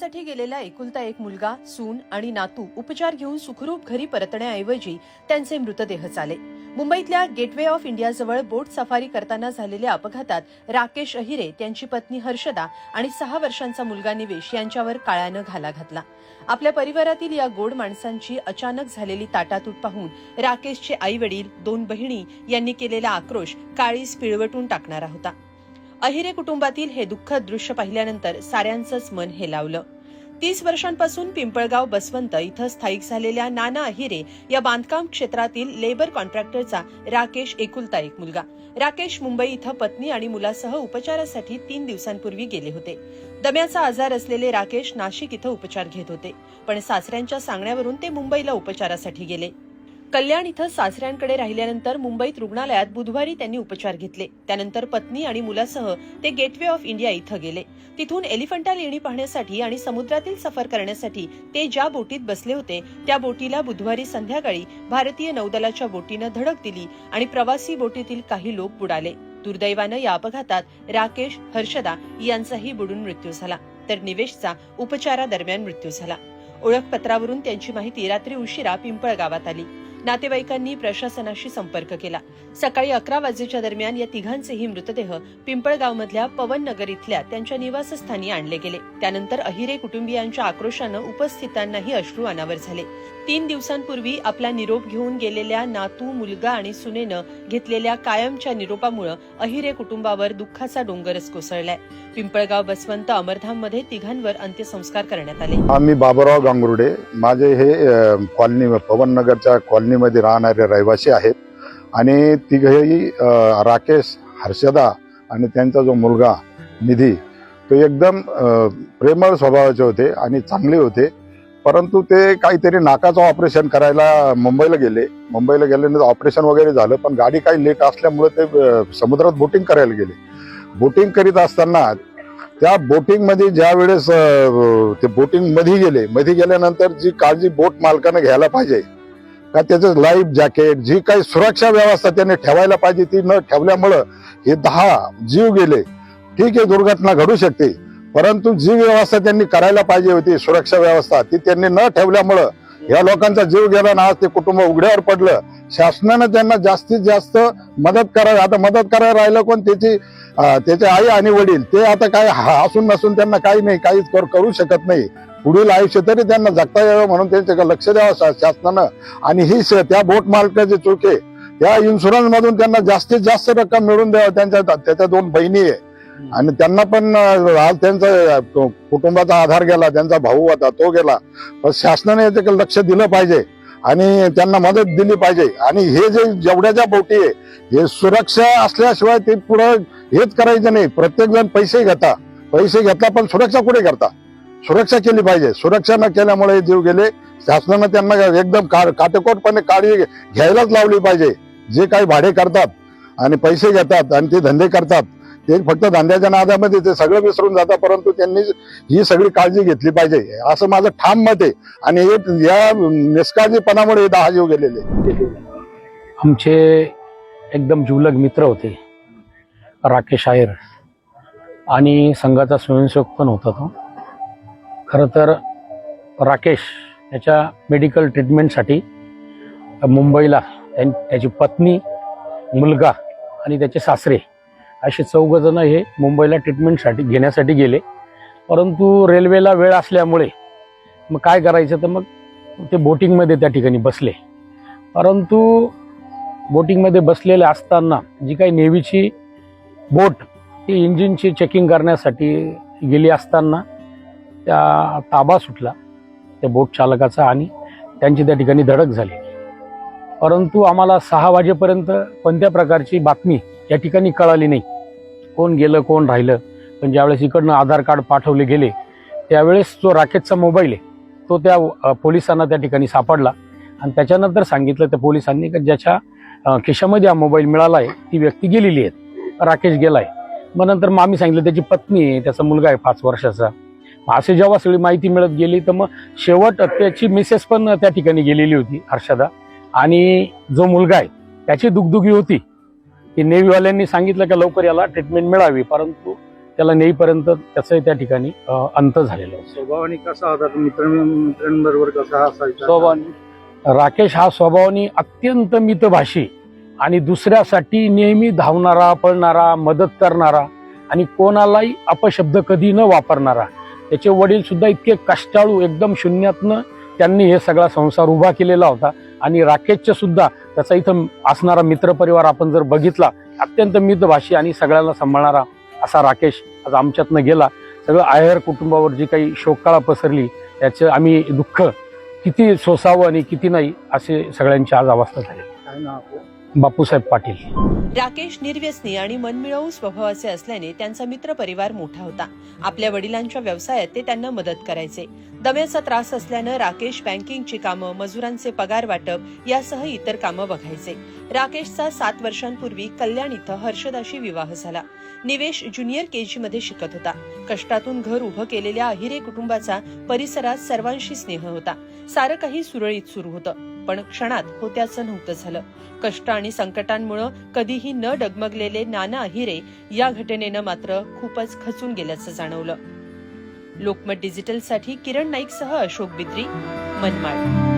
उपचारासाठी गेलेला एकुलता एक मुलगा, सून आणि नातू उपचार घेऊन सुखरूप घरी परतण्याऐवजी त्यांचे मृतदेह चाले। मुंबईतल्या गेटवे ऑफ इंडियाजवळ बोट सफारी करताना झालेल्या अपघातात राकेश अहिरे, त्यांची पत्नी हर्षदा आणि 6 वर्षांचा मुलगा निवेश यांच्यावर काळ्यानं घाला घातला। आपल्या परिवारातील या गोड माणसांची अचानक झालेली ताटातूट पाहून राकेशचे आई-वडील, 2 बहिणी यांनी केलेला आक्रोश काळीज पिळवटून टाकणारा होता। अहिरे कुटुंबातील हे दुःखद दृश्य पाहिल्यानंतर साऱ्यांचंच मन हेलावलं। 30 वर्षांपासून पिंपळगाव बसवंत इथं स्थायिक झालेल्या नाना अहिरे या बांधकाम क्षेत्रातील लेबर कॉन्ट्रॅक्टरचा राकेश एकुलता एक मुलगा। राकेश मुंबई इथं पत्नी आणि मुलासह उपचारासाठी 3 दिवसांपूर्वी गेले होते। दम्याचा आजार असलेले राकेश नाशिक इथं उपचार घेत होते, पण सासऱ्यांच्या सांगण्यावरून ते मुंबईला उपचारासाठी गेले। कल्याण इथं सासऱ्यांकडे राहिल्यानंतर मुंबईत रुग्णालयात बुधवारी त्यांनी उपचार घेतले। त्यानंतर पत्नी आणि मुलासह ते गेटवे ऑफ इंडिया इथं गेले। तिथून एलिफंटा लेणी पाहण्यासाठी आणि समुद्रातील सफर करण्यासाठी ते ज्या बोटीत बसले होते त्या बोटीला बुधवारी संध्याकाळी भारतीय नौदलाच्या बोटीनं धडक दिली आणि प्रवासी बोटीतील काही लोक बुडाले। दुर्दैवानं या अपघातात राकेश, हर्षदा यांचाही बुडून मृत्यू झाला, तर निवेशचा उपचारादरम्यान मृत्यू झाला। ओळखपत्रावरून त्यांची माहिती रात्री उशिरा पिंपळगावात आली। नातेवाईकांनी प्रशासनाशी संपर्क केला। सकाळी 11 वाजेच्या दरम्यान या तिघांचेही मृतदेह पिंपळगावमधल्या पवन नगर इथल्या त्यांच्या निवासस्थानी आणले गेले। त्यानंतर अहिरे कुटुंबियांच्या आक्रोशानं उपस्थितांनाही अश्रू अनावर झाले। 3 दिवसांपूर्वी आपला निरोप घेऊन गेलेल्या नातू, मुलगा आणि सुनेनं घेतलेल्या कायमच्या निरोपामुळे अहिरे कुटुंबावर दुःखाचा डोंगरच कोसळलाय। पिंपळगाव बसवंत अमरधाममध्ये तिघांवर अंत्यसंस्कार करण्यात आले। आम्ही बाबूराव गांगुर्डे, माझे हे कॉलनी पवन नगरच्या कॉलनीमध्ये राहणारे रहिवासी आहेत आणि तिघेही राकेश, हर्षदा आणि त्यांचा जो मुलगा निधी तो एकदम प्रेमळ स्वभावाचे होते आणि चांगले होते। परंतु ते काहीतरी नाकाचं ऑपरेशन करायला मुंबईला गेल्यानंतर ऑपरेशन वगैरे झालं, पण गाडी काही लेट असल्यामुळे ते समुद्रात बोटिंग करायला गेले। बोटिंग करीत असताना त्या बोटिंग मध्ये ज्या वेळेस ते बोटिंग मध्ये गेल्यानंतर जी काळजी बोट मालकानं घ्यायला पाहिजे का, त्याचं लाईफ जॅकेट, जी काही सुरक्षा व्यवस्था त्याने ठेवायला पाहिजे ती न ठेवल्यामुळं हे 10 जीव गेले। ठीक आहे, दुर्घटना घडू शकते, परंतु जी व्यवस्था त्यांनी करायला पाहिजे होती, सुरक्षा व्यवस्था, ती त्यांनी न ठेवल्यामुळं या लोकांचा जीव गेला ना। आज ते कुटुंब उघड्यावर पडलं। शासनानं त्यांना जास्तीत जास्त मदत करावी। आता मदत करायला राहिलं कोण, त्याचे आई आणि वडील, ते आता काय असून नसून त्यांना काही नाही, काहीच करू शकत नाही। पुढील आयुष्य तरी त्यांना जगता यावं म्हणून त्यांच्याकडे लक्ष द्यावं शासनानं। आणि ही त्या बोट मालकाची चूक आहे, त्या इन्शुरन्स मधून त्यांना जास्तीत जास्त रक्कम मिळून द्यावं। त्याच्या 2 बहिणी आहे आणि त्यांना पण आज त्यांचा कुटुंबाचा आधार गेला, त्यांचा भाऊ होता तो गेला। पण शासनाने याच्याकडे लक्ष दिलं पाहिजे आणि त्यांना मदत दिली पाहिजे। आणि हे जे जेवढ्या ज्या बोटी आहे, हे सुरक्षा असल्याशिवाय ते पुढे हेच करायचं नाही। प्रत्येक जण पैसे घेता पण सुरक्षा कुठे करता? सुरक्षा केली पाहिजे। सुरक्षा न केल्यामुळे जीव गेले। शासनानं त्यांना एकदम काटेकोरपणे काळजी घ्यायलाच लावली पाहिजे। जे काही भाडे करतात आणि पैसे घेतात आणि ते धंदे करतात, ते फक्त धंद्याच्या नादामध्ये ते सगळं विसरून जातात, परंतु त्यांनी ही सगळी काळजी घेतली पाहिजे, असं माझं ठाम मत आहे। आणि या निष्काळजीपणामुळे 10 जीव गेलेले। आमचे एकदम जिवलग मित्र होते राकेश अहिरे आणि संघाचा स्वयंसेवक पण होता तो। खरं तर राकेश याच्या मेडिकल ट्रीटमेंटसाठी मुंबईला त्याची पत्नी, मुलगा आणि त्याचे सासरे असे 4 जण हे मुंबईला ट्रीटमेंटसाठी घेण्यासाठी गेले। परंतु रेल्वेला वेळ असल्यामुळे मग काय करायचं, तर मग ते बोटिंगमध्ये त्या ठिकाणी बसले। परंतु बोटिंगमध्ये बसलेले असताना जी काही नेव्हीची बोट ती इंजिनची चेकिंग करण्यासाठी गेली असताना त्या ताबा सुटला त्या बोट चालकाचा आणि त्यांची त्या ठिकाणी धडक झाली। परंतु आम्हाला 6 वाजेपर्यंत कोणत्या प्रकारची बातमी या ठिकाणी कळाली नाही, कोण गेलं कोण राहिलं। पण ज्यावेळेस इकडनं आधार कार्ड पाठवले गेले त्यावेळेस जो राकेशचा मोबाईल आहे तो त्या पोलिसांना त्या ठिकाणी सापडला आणि त्याच्यानंतर सांगितलं त्या पोलिसांनी की ज्याच्या खिशामध्ये हा मोबाईल मिळाला आहे ती व्यक्ती गेलेली आहे, राकेश गेलाय। मग नंतर आम्ही सांगितलं त्याची पत्नी आहे, त्याचा मुलगा आहे 5 वर्षाचा। असे जेव्हा सगळी माहिती मिळत गेली तर मग शेवट त्याची मिसेस पण त्या ठिकाणी गेलेली होती, हर्षदा, आणि जो मुलगा आहे त्याची दुगदुगी होती की नेव्हीवाल्यांनी सांगितलं की लवकर याला ट्रीटमेंट मिळावी, परंतु त्याला नेईपर्यंत त्याचं त्या ठिकाणी अंत झालेला होता. स्वभावाने कसा होता मित्रांबरोबर कसा असायचा? स्वभावाने राकेश हा स्वभावाने अत्यंत मितभाषी आणि दुसऱ्यासाठी नेहमी धावणारा, पळणारा, मदत करणारा आणि कोणालाही अपशब्द कधी न वापरणारा. त्याचे वडील सुद्धा इतके कष्टाळू, एकदम शून्यातनं त्यांनी हे सगळा संसार उभा केलेला होता. आणि राकेशचे सुद्धा त्याचा इथं असणारा मित्रपरिवार आपण जर बघितला, अत्यंत मितभाषी आणि सगळ्यांना सांभाळणारा असा राकेश आज आमच्यातनं गेला. सगळं आहेर कुटुंबावर जी काही शोककळा पसरली, त्याचं आम्ही दुःख किती सोसावं आणि किती नाही असे सगळ्यांची आज अवस्था झाली. काय नाव आपलं? बापूसाहेब पाटील. राकेश निर्व्यसनी आणि मनमिळावू स्वभावाचे असल्याने त्यांचा मित्र परिवार मोठा होता. आपल्या वडिलांच्या व्यवसायात ते त्यांना मदत करायचे. दम्याचा त्रास असल्यानं राकेश बँकिंगची कामं, मजुरांचे पगार वाटप यासह इतर कामं बघायचे. राकेशचा 7 वर्षांपूर्वी कल्याण इथं हर्षदाशी विवाह झाला. निवेश ज्युनियर केजी मध्ये शिकत होता. कष्टातून घर उभं केलेल्या अहिरे कुटुंबाचा परिसरात सर्वांशी स्नेह होता. सारं काही सुरळीत सुरू होतं, पण क्षणात होत्याचं नव्हतं झालं. कष्ट आणि संकटांमुळे कधीही न डगमगलेले नाना अहिरे या घटनेनं मात्र खूपच खचून गेल्याचं जाणवलं. लोकमत डिजिटलसाठी किरण नाईकसह अशोक बिद्री, मनमाड.